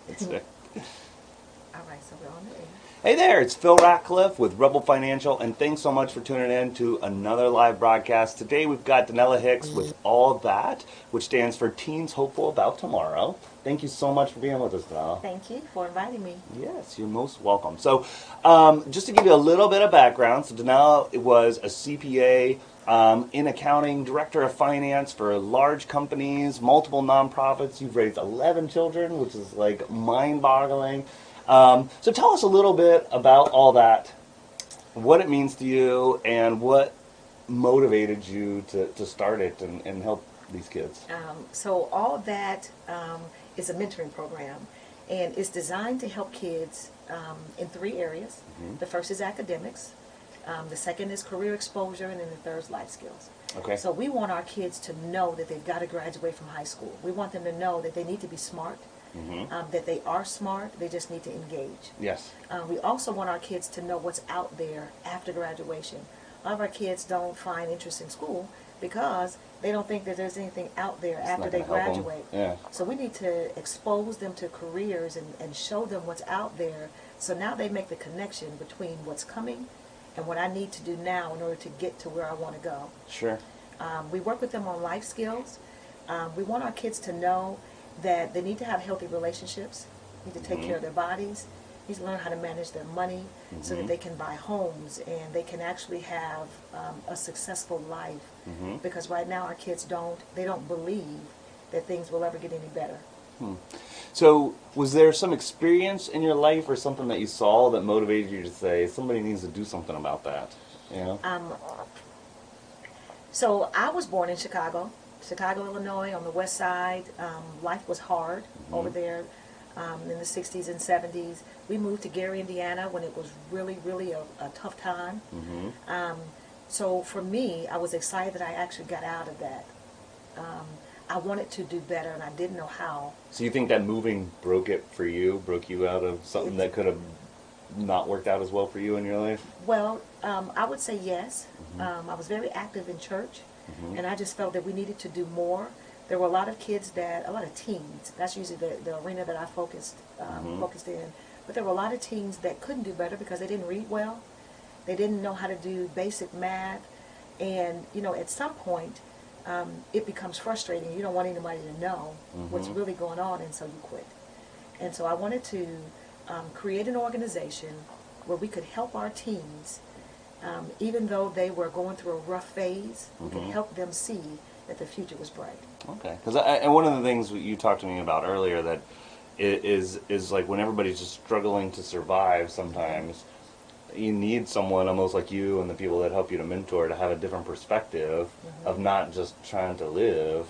All right, so we're on the air. Hey there, it's Phil Ratcliffe with Rebel Financial, and thanks so much for tuning in to another live broadcast. Today we've got Danella Hicks with All That, which stands for Teens Hopeful About Tomorrow. Thank you so much for being with us, Danella. Thank you for inviting me. Yes, you're most welcome. So, just to give you a little bit of background, so Danella was a CPA in accounting, director of finance for large companies, multiple nonprofits. You've raised 11 children, which is like mind-boggling. So tell us a little bit about All That, what it means to you, and what motivated you to start it and help these kids. So All That is a mentoring program, and it's designed to help kids in 3 areas. Mm-hmm. The first is academics, the second is career exposure, and then the third is life skills. Okay. So we want our kids to know that they've got to graduate from high school. We want them to know that they need to be smart. Mm-hmm. That they are smart, they just need to engage. Yes. We also want our kids to know what's out there after graduation. A lot of our kids don't find interest in school because they don't think that there's anything out there It's after not they gonna help 'em. graduate. Yeah. So we need to expose them to careers and show them what's out there. So now they make the connection between what's coming and what I need to do now in order to get to where I want to go. Sure. We work with them on life skills. We want our kids to know that they need to have healthy relationships, need to take Mm-hmm. care of their bodies, need to learn how to manage their money so that Mhm. they can buy homes and they can actually have a successful life. Mm-hmm. Because right now our kids don't believe that things will ever get any better. So, was there some experience in your life or something that you saw that motivated you to say somebody needs to do something about that? You know? So I was born in Chicago, Illinois, on the west side. Life was hard over there in the 60s and 70s. We moved to Gary, Indiana when it was really, really a tough time. Mm-hmm. So for me, I was excited that I actually got out of that. I wanted to do better, and I didn't know how. So you think that moving broke you out of something that could have not worked out as well for you in your life? Well, I would say yes. I was very active in church, and I just felt that we needed to do more. There were a lot of kids a lot of teens, that's usually the arena that I focused in, but there were a lot of teens that couldn't do better because they didn't read well. They didn't know how to do basic math, and, at some point, it becomes frustrating. You don't want anybody to know what's really going on, and so you quit. And so I wanted to create an organization where we could help our teens, even though they were going through a rough phase. We could help them see that the future was bright. Okay. And one of the things you talked to me about earlier that is like when everybody's just struggling to survive sometimes, you need someone almost like you and the people that help you to mentor to have a different perspective of not just trying to live,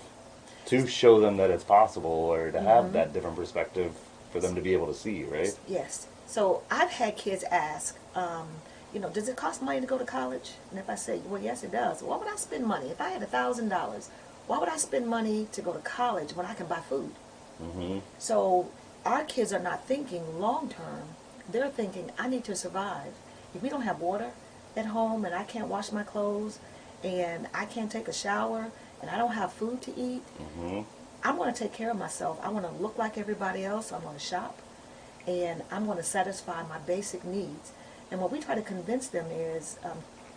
to show them that it's possible, or to have that different perspective for them to be able to see, right? Yes. So I've had kids ask, does it cost money to go to college? And if I say, well, yes, it does. Why would I spend money? If I had $1,000, why would I spend money to go to college when I can buy food? Mm-hmm. So our kids are not thinking long term. They're thinking, I need to survive. If we don't have water at home and I can't wash my clothes and I can't take a shower and I don't have food to eat, I'm going to take care of myself. I want to look like everybody else. I'm going to shop, and I'm going to satisfy my basic needs. And what we try to convince them is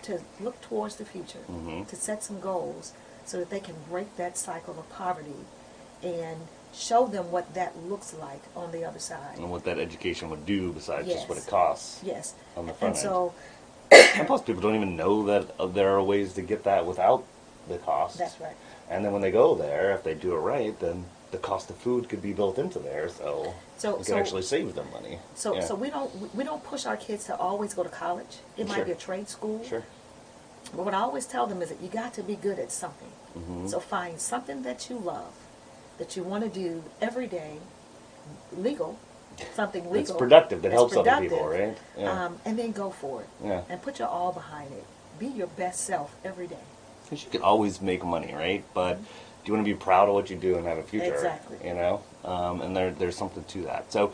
to look towards the future, to set some goals so that they can break that cycle of poverty and show them what that looks like on the other side. And what that education would do besides just what it Yes. costs Yes. on the front And end. so And plus, people don't even know that there are ways to get that without the cost. that's right. And then when they go there, if they do it right, then the cost of food could be built into there, so it could actually save them money. So Yeah. so we don't push our kids to always go to college. It Sure. might be a trade school. Sure. But what I always tell them is that you got to be good at something. So find something that you love, that you want to do every day, something legal. It's productive, that that's helps other people, productive, right? Yeah. And then go for it. Yeah. And put your all behind it. Be your best self every day. Because you can always make money, right? But do you want to be proud of what you do and have a future? Exactly. You know? And there's something to that. So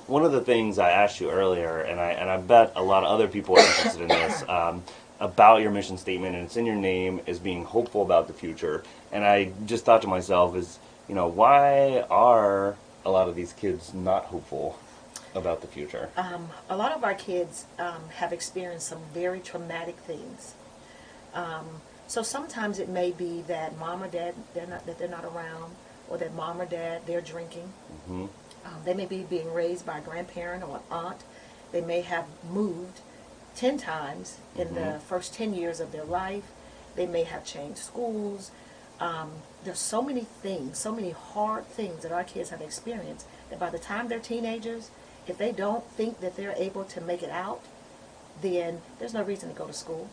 one of the things I asked you earlier, and I bet a lot of other people are interested in this, about your mission statement, and it's in your name, is being hopeful about the future. And I just thought to myself, why are a lot of these kids not hopeful about the future? A lot of our kids have experienced some very traumatic things. So sometimes it may be that mom or dad they're not around, or that mom or dad they're drinking. Mm-hmm. They may be being raised by a grandparent or an aunt. They may have moved 10 times in the first 10 years of their life. They may have changed schools. There's so many things, so many hard things that our kids have experienced that by the time they're teenagers, if they don't think that they're able to make it out, then there's no reason to go to school.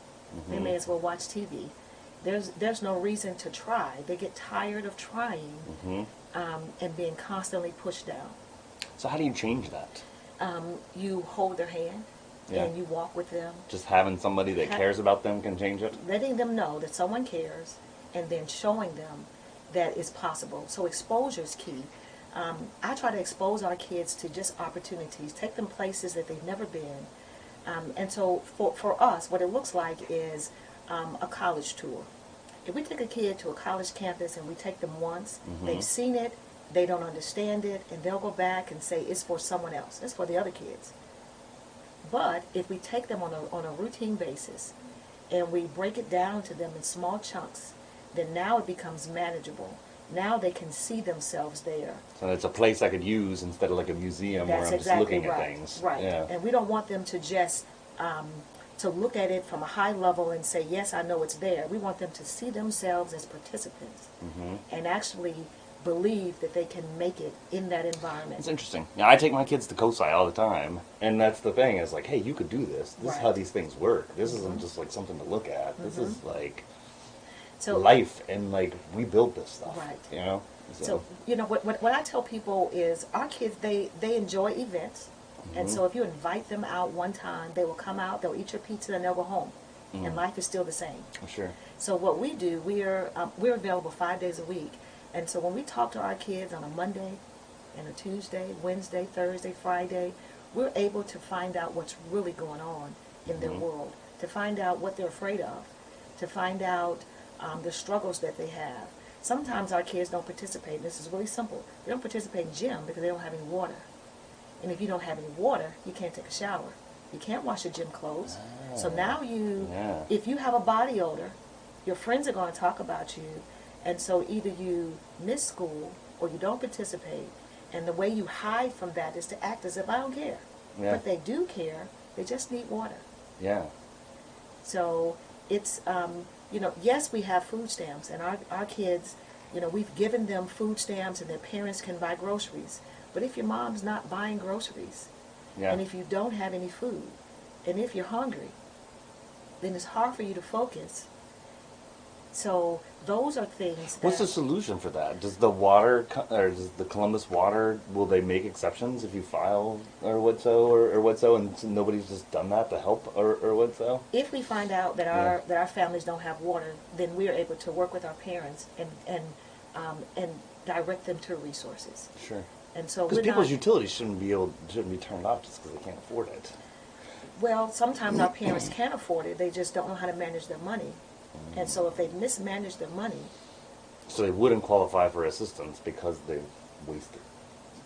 They may as well watch TV. There's no reason to try. They get tired of trying and being constantly pushed down. So how do you change that? You hold their hand and you walk with them. Just having somebody that cares about them can change it? Letting them know that someone cares, and then showing them that it's possible. So exposure is key. I try to expose our kids to just opportunities, take them places that they've never been. And so for us, what it looks like is a college tour. If we take a kid to a college campus and we take them once, they've seen it, they don't understand it, and they'll go back and say it's for someone else. It's for the other kids. But if we take them on a routine basis and we break it down to them in small chunks, then now it becomes manageable. Now they can see themselves there. So it's a place I could use instead of like a museum where I'm just looking at things. Right. Yeah. And we don't want them to just to look at it from a high level and say, yes, I know it's there. We want them to see themselves as participants and actually believe that they can make it in that environment. It's interesting. Yeah, I take my kids to COSI all the time, and that's the thing. Is like, hey, you could do this. This is how these things work. This isn't just like something to look at. This is like life, and like we build this stuff. Right. You know. So you know what I tell people is our kids they enjoy events, and so if you invite them out one time, they will come out, they'll eat your pizza, and they'll go home, and life is still the same. Sure. So what we do, we're available 5 days a week. And so when we talk to our kids on a Monday and a Tuesday, Wednesday, Thursday, Friday, we're able to find out what's really going on in their world, to find out what they're afraid of, to find out the struggles that they have. Sometimes our kids don't participate. This is really simple. They don't participate in gym because they don't have any water. And if you don't have any water, you can't take a shower. You can't wash your gym clothes. So now if you have a body odor, your friends are going to talk about you. And so either you miss school or you don't participate, and the way you hide from that is to act as if I don't care. Yeah. But they do care. They just need water. Yeah. So it's, yes, we have food stamps, and our kids, we've given them food stamps, and their parents can buy groceries. But if your mom's not buying groceries, and if you don't have any food, and if you're hungry, then it's hard for you to focus. So those are things that... What's the solution for that? Does the water, or does the Columbus Water, will they make exceptions if you file or what so, and nobody's just done that to help or what so? If we find out that our families don't have water, then we are able to work with our parents and direct them to resources. Sure. And so because people's utilities shouldn't be turned off just because they can't afford it. Well, sometimes our parents can afford it. They just don't know how to manage their money. And so if they've mismanaged their money... So they wouldn't qualify for assistance because they've wasted.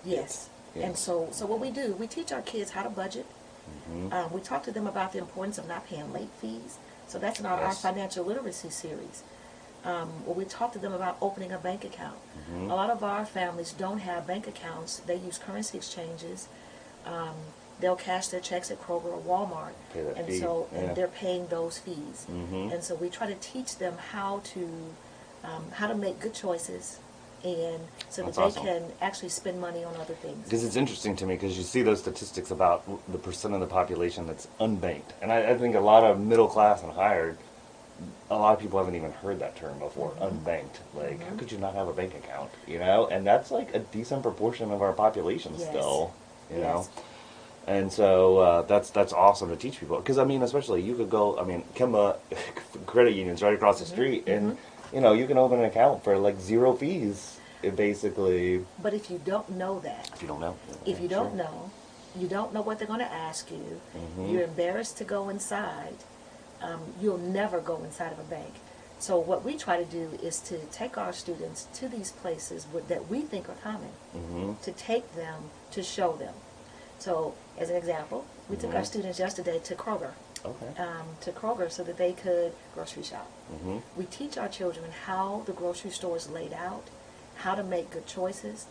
Yes. Yeah. And so what we do, we teach our kids how to budget. We talk to them about the importance of not paying late fees. So that's in our financial literacy series. Where we talk to them about opening a bank account. A lot of our families don't have bank accounts. They use currency exchanges. They'll cash their checks at Kroger or Walmart, and they're paying those fees. And so we try to teach them how to make good choices, and so that they can actually spend money on other things. Because it's interesting to me because you see those statistics about the percent of the population that's unbanked, and I think a lot of middle class and higher, a lot of people haven't even heard that term before, unbanked. Like, how could you not have a bank account? And that's like a decent proportion of our population still. You know. And so that's awesome to teach people. Because, especially you could go, Kemba credit unions right across the street, and, you can open an account for, like, zero fees, basically. But if you don't know that. If you don't know. If you don't know, you don't know what they're going to ask you. You're embarrassed to go inside. You'll never go inside of a bank. So what we try to do is to take our students to these places that we think are common, to take them, to show them. So as an example, we took our students yesterday to Kroger. So that they could grocery shop. We teach our children how the grocery store is laid out, how to make good choices.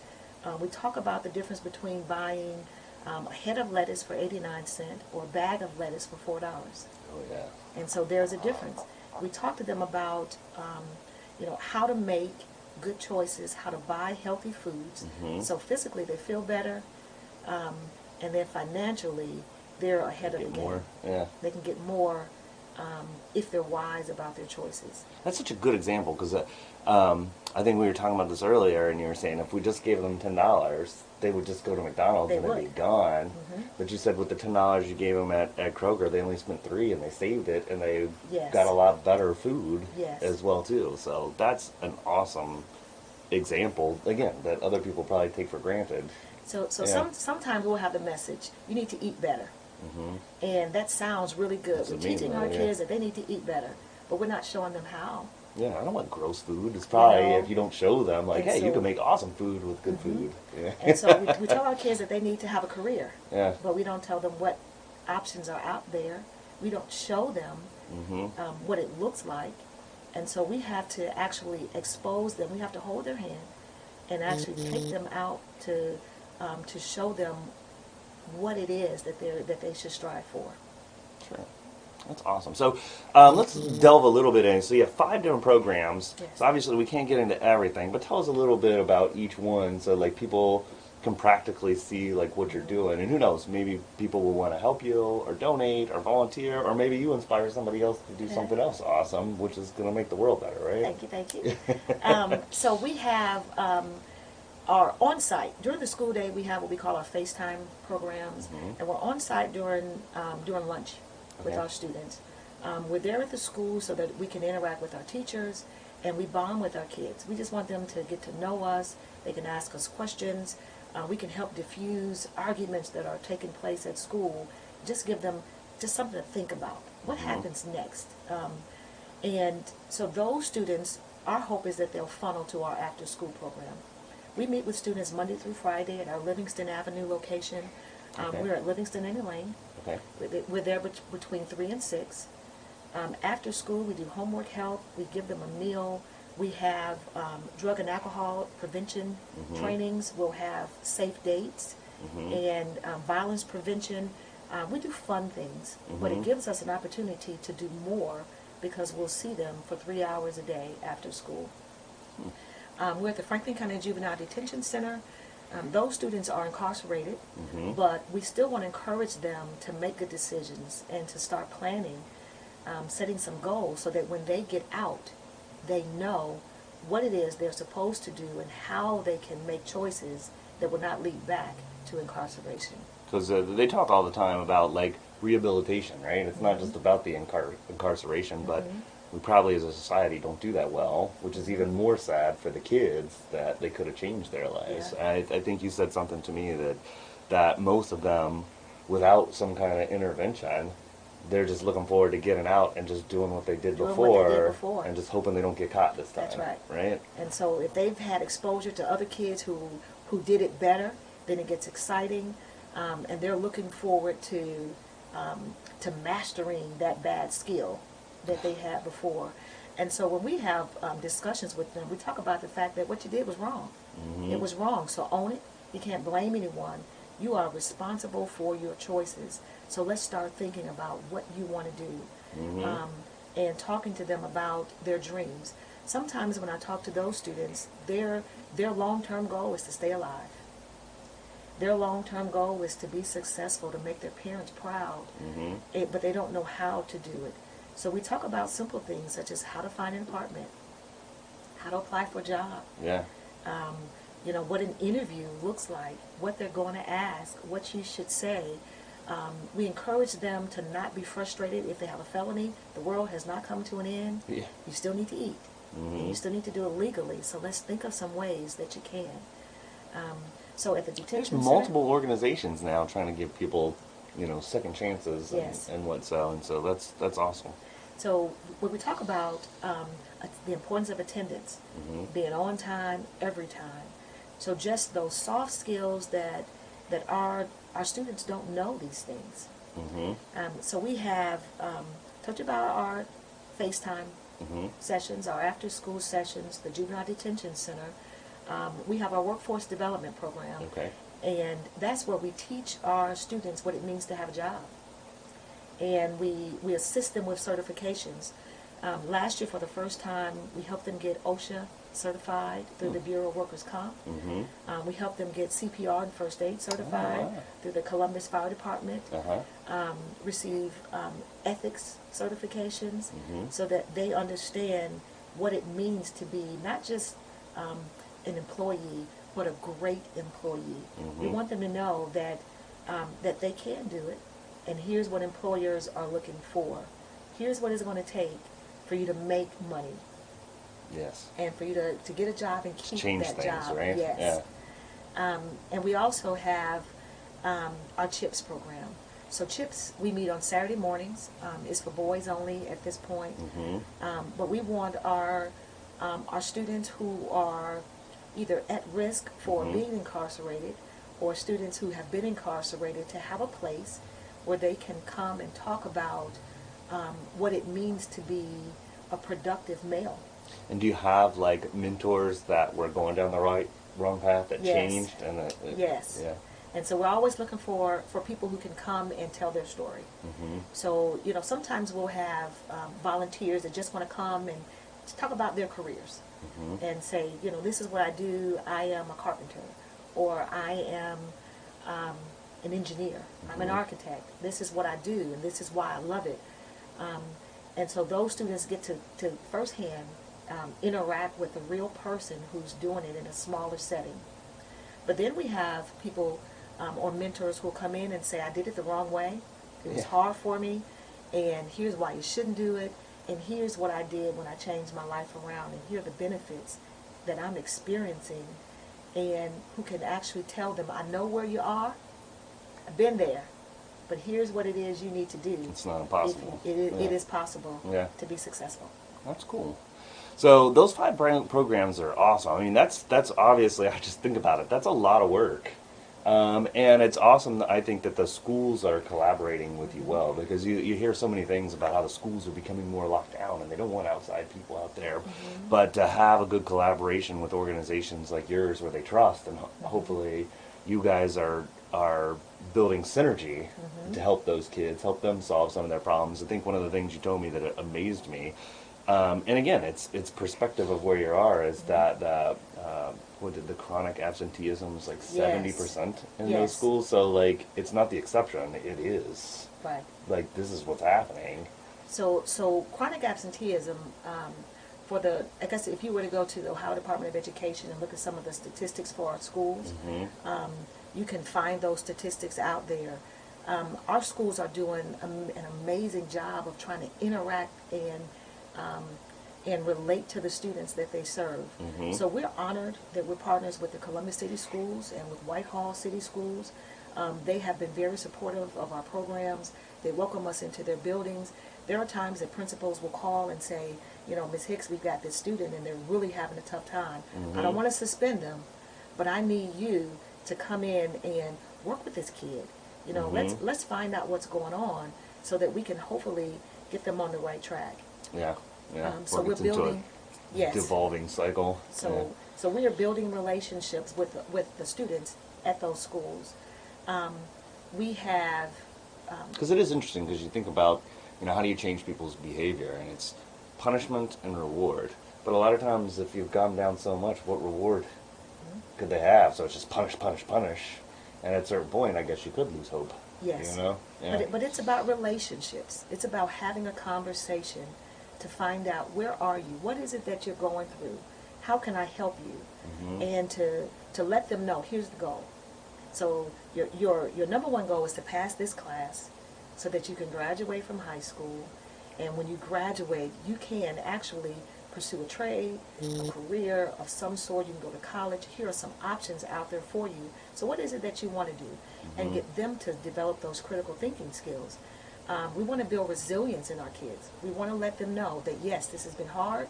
We talk about the difference between buying a head of lettuce for 89 cents or a bag of lettuce for $4. Oh, yeah. And so there's a difference. We talk to them about, how to make good choices, how to buy healthy foods. So physically they feel better, and then financially they're ahead of the game. More. Yeah. They can get more if they're wise about their choices. That's such a good example because I think we were talking about this earlier, and you were saying if we just gave them $10, they would just go to McDonald's and they'd be gone. But you said with the $10 you gave them at Kroger, they only spent $3 and they saved it, and they got a lot better food as well too. So that's an awesome example again that other people probably take for granted. So sometimes we'll have the message, you need to eat better. And that sounds really good. We're teaching our kids that they need to eat better, but we're not showing them how. Yeah, I don't want gross food. It's probably if you don't show them, like, hey, you can make awesome food with good food. Yeah. And so we tell our kids that they need to have a career, but we don't tell them what options are out there. We don't show them what it looks like. And so we have to actually expose them. We have to hold their hand and actually take them out to show them what it is that they should strive for. Sure. That's awesome. So let's delve a little bit in. So you have 5 different programs. Yes. So obviously we can't get into everything, but tell us a little bit about each one so like people can practically see like what you're doing. And who knows, maybe people will want to help you or donate or volunteer, or maybe you inspire somebody else to do something else awesome, which is going to make the world better, right? Thank you. So we have our on-site. During the school day, we have what we call our FaceTime programs, and we're on-site during lunch with our students. We're there at the school so that we can interact with our teachers, and we bond with our kids. We just want them to get to know us. They can ask us questions. We can help diffuse arguments that are taking place at school. Just give them just something to think about. What happens next? And so those students, our hope is that they'll funnel to our after-school program. We meet with students Monday through Friday at our Livingston Avenue location. We're at Livingston and Elaine. We're there between 3 and 6. After school, we do homework help. We give them a meal. We have drug and alcohol prevention trainings. We'll have safe dates and violence prevention. We do fun things, but it gives us an opportunity to do more because we'll see them for 3 hours a day after school. We're at the Franklin County Juvenile Detention Center. Those students are incarcerated, but we still want to encourage them to make good decisions and to start planning, setting some goals so that when they get out, they know what it is they're supposed to do and how they can make choices that will not lead back to incarceration. Because they talk all the time about like rehabilitation, right? It's not just about the incarceration, but we probably as a society don't do that well, which is even more sad for the kids that they could have changed their lives. I think you said something to me that most of them, without some kind of intervention, they're just looking forward to getting out and just doing what they did before and just hoping they don't get caught this time. That's Right? And so if they've had exposure to other kids who did it better, then it gets exciting, and they're looking forward to mastering that bad skill that they had before. And so when we have discussions with them, we talk about the fact that what you did was wrong. It was wrong, so own it. You can't blame anyone. You are responsible for your choices. So let's start thinking about what you want to do and talking to them about their dreams. Sometimes when I talk to those students, their long-term goal is to stay alive. Their long-term goal is to be successful, to make their parents proud, but they don't know how to do it. So we talk about simple things such as how to find an apartment, how to apply for a job, what an interview looks like, what they're going to ask, what you should say. We encourage them to not be frustrated if they have a felony. The world has not come to an end. You still need to eat. And you still need to do it legally. So let's think of some ways that you can. So at the detention There's multiple organizations now trying to give people, second chances and so that's awesome. So when we talk about the importance of attendance, being on time every time, so just those soft skills that our students don't know these things. So we have talked about our FaceTime sessions, our after-school sessions, the Juvenile Detention Center. We have our workforce development program, and that's where we teach our students what it means to have a job. And we assist them with certifications. Last year, for the first time, we helped them get OSHA certified through the Bureau of Workers' Comp. We helped them get CPR and first aid certified through the Columbus Fire Department. Receive ethics certifications so that they understand what it means to be not just an employee, but a great employee. We want them to know that that they can do it, and here's what employers are looking for. Here's what it's going to take for you to make money. Yes. And for you to get a job and keep Change that things, job. right? Yes. Yeah. And we also have our CHIPS program. So CHIPS, we meet on Saturday mornings. It's for boys only at this point. But we want our students who are either at risk for being incarcerated or students who have been incarcerated to have a place where they can come and talk about what it means to be a productive male. And do you have like mentors that were going down the wrong path that changed? And yes. Yeah. And so we're always looking for people who can come and tell their story. So, you know, sometimes we'll have volunteers that just want to come and talk about their careers and say, you know, this is what I do. I am a carpenter, or I am an engineer. I'm an architect. This is what I do, and this is why I love it. And so those students get to firsthand interact with a real person who's doing it in a smaller setting. But then we have people or mentors who will come in and say, I did it the wrong way. It was hard for me, and here's why you shouldn't do it, and here's what I did when I changed my life around, and here are the benefits that I'm experiencing, and who can actually tell them, I know where you are, I've been there, but here's what it is you need to do. It's not impossible. It is possible to be successful. That's cool. So those 5 programs are awesome. I mean, that's obviously, I just think about it, that's a lot of work. And it's awesome that I think that the schools are collaborating with you well, because you hear so many things about how the schools are becoming more locked down and they don't want outside people out there. But to have a good collaboration with organizations like yours where they trust, and hopefully you guys are building synergy to help those kids, help them solve some of their problems. I think one of the things you told me that amazed me, and again, it's perspective of where you are, is that the chronic absenteeism is like 70% in those schools. So like, it's not the exception; it is. Right. Like, this is what's happening. So chronic absenteeism, I guess if you were to go to the Ohio Department of Education and look at some of the statistics for our schools, you can find those statistics out there. Our schools are doing an amazing job of trying to interact and relate to the students that they serve. So we're honored that we're partners with the Columbus City Schools and with Whitehall City Schools. They have been very supportive of our programs. They welcome us into their buildings. There are times that principals will call and say, you know, Ms. Hicks, we've got this student and they're really having a tough time. I don't want to suspend them, but I need you to come in and work with this kid. You know, let's find out what's going on so that we can hopefully get them on the right track. Yeah. So we're building, devolving cycle. So we are building relationships with the students at those schools. We have because it is interesting, because you think about, you know, how do you change people's behavior, and it's punishment and reward. But a lot of times, if you've gone down so much, what reward could they have? So it's just punish, punish, punish, and at a certain point, I guess you could lose hope. Yes. You know. Yeah. But it's about relationships. It's about having a conversation to find out, where are you? What is it that you're going through? How can I help you? And to let them know, here's the goal. So your number one goal is to pass this class so that you can graduate from high school. And when you graduate, you can actually pursue a trade, a career of some sort. You can go to college. Here are some options out there for you. So what is it that you want to do? And get them to develop those critical thinking skills. We want to build resilience in our kids. We want to let them know that, yes, this has been hard,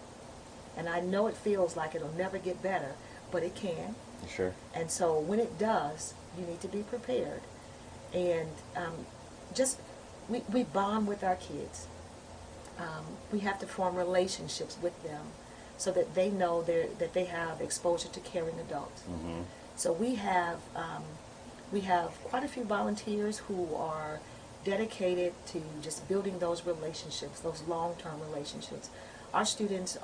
and I know it feels like it'll never get better, but it can. Sure. And so when it does, you need to be prepared. And just, we bond with our kids. We have to form relationships with them so that they know that they have exposure to caring adults. Mm-hmm. So we have quite a few volunteers who are dedicated to just building those relationships, those long-term relationships. Our students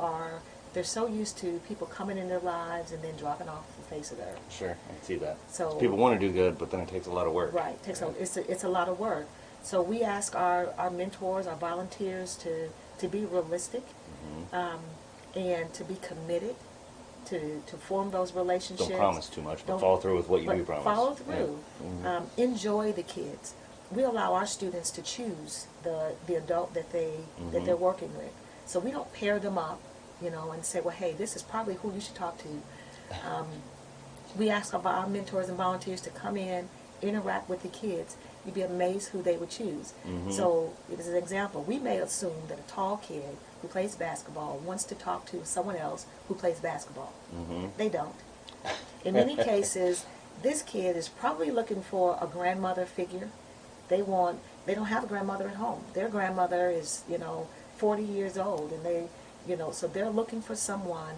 they're so used to people coming in their lives and then dropping off the face of the earth. Sure, I can see that. So People want to do good, but then it takes a lot of work. Right, it's a lot of work. So we ask our mentors, our volunteers to be realistic, and to be committed, to form those relationships. Don't promise too much, but follow through with what you do promise. Follow through. Yeah. Mm-hmm. Enjoy the kids. We allow our students to choose the adult that they're working with. So we don't pair them up, and say, well, hey, this is probably who you should talk to. We ask our mentors and volunteers to come in, interact with the kids. You'd be amazed who they would choose. Mm-hmm. So, as an example, we may assume that a tall kid who plays basketball wants to talk to someone else who plays basketball. Mm-hmm. They don't. In many cases, this kid is probably looking for a grandmother figure. They don't have a grandmother at home. Their grandmother is, 40 years old, and so they're looking for someone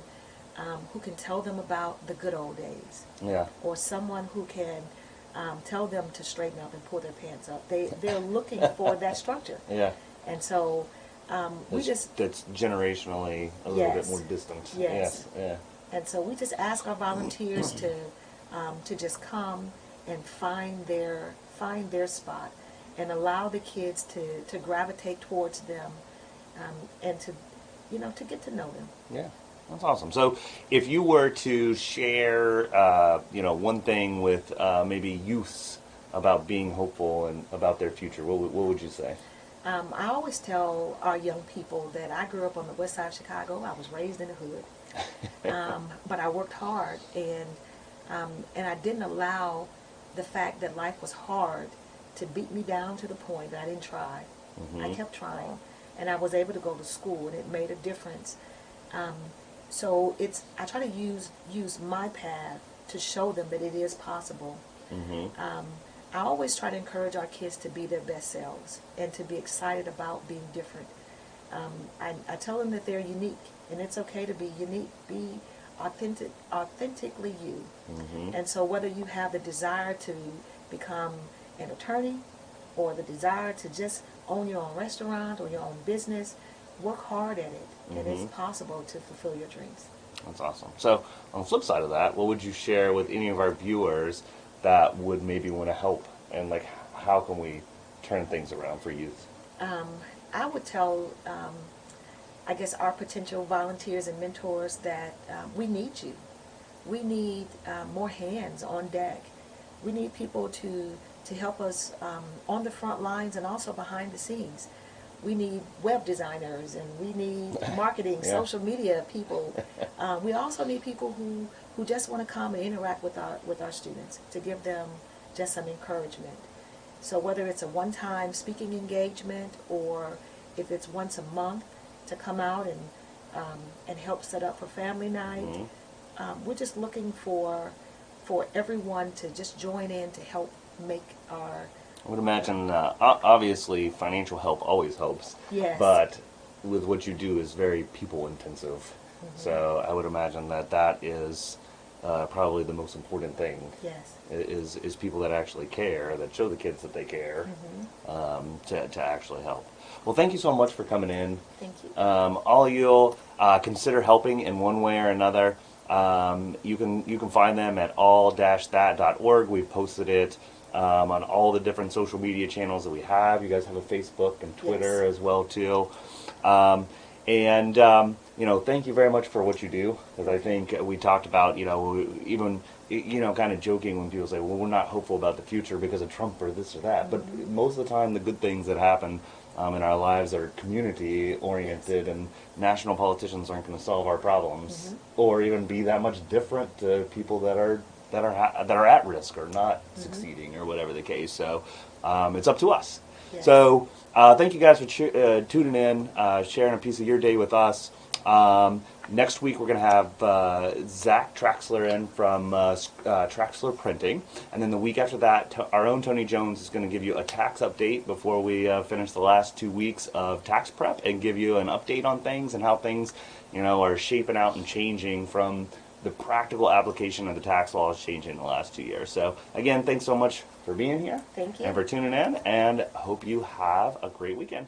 who can tell them about the good old days. Yeah. Or someone who can tell them to straighten up and pull their pants up. They're looking for that structure. Yeah. And so that's generationally a little bit more distant. Yes. Yeah. And so we just ask our volunteers to just come and find their spot and allow the kids to gravitate towards them, and to get to know them. Yeah. That's awesome. So if you were to share, one thing with maybe youths about being hopeful and about their future, what would you say? I always tell our young people that I grew up on the west side of Chicago. I was raised in the hood. But I worked hard, and I didn't allow the fact that life was hard to beat me down to the point that I didn't try. Mm-hmm. I kept trying, and I was able to go to school, and it made a difference. So I try to use my path to show them that it is possible. Mm-hmm. I always try to encourage our kids to be their best selves and to be excited about being different. I tell them that they're unique, and it's okay to be unique. Be authentically you. Mm-hmm. And so whether you have the desire to become an attorney or the desire to just own your own restaurant or your own business, work hard at it, and it's possible to fulfill your dreams. That's awesome. So on the flip side of that, what would you share with any of our viewers that would maybe want to help, and how can we turn things around for youth? I would tell, I guess, our potential volunteers and mentors that we need you. We need more hands on deck. We need people to help us on the front lines and also behind the scenes. We need web designers, and we need marketing, social media people. We also need people who just want to come and interact with our students, to give them just some encouragement. So whether it's a one-time speaking engagement or if it's once a month to come out and help set up for family night, we're just looking for everyone to just join in to help make our... I would imagine, obviously, financial help always helps. Yes. But with what you do is very people-intensive. Mm-hmm. So I would imagine that is probably the most important thing. Yes. Is people that actually care, that show the kids that they care, to actually help. Well, thank you so much for coming in. Thank you. All of you consider helping in one way or another. You can find them at all-that.org. We've posted it on all the different social media channels that we have. You guys have a Facebook and Twitter as well too. Thank you very much for what you do, because I think we talked about, even kind of joking when people say, well, we're not hopeful about the future because of Trump or this or that. But most of the time, the good things that happen in our lives are community oriented, and national politicians aren't going to solve our problems or even be that much different to people that are at risk or not succeeding or whatever the case. So it's up to us. Yes. So thank you guys for tuning in, sharing a piece of your day with us. Next week we're going to have Zach Traxler in from Traxler Printing, and then the week after that, our own Tony Jones is going to give you a tax update before we finish the last 2 weeks of tax prep and give you an update on things and how things, are shaping out and changing from the practical application of the tax laws changing in the last 2 years. So again, thanks so much for being here. Thank you. And for tuning in, and hope you have a great weekend.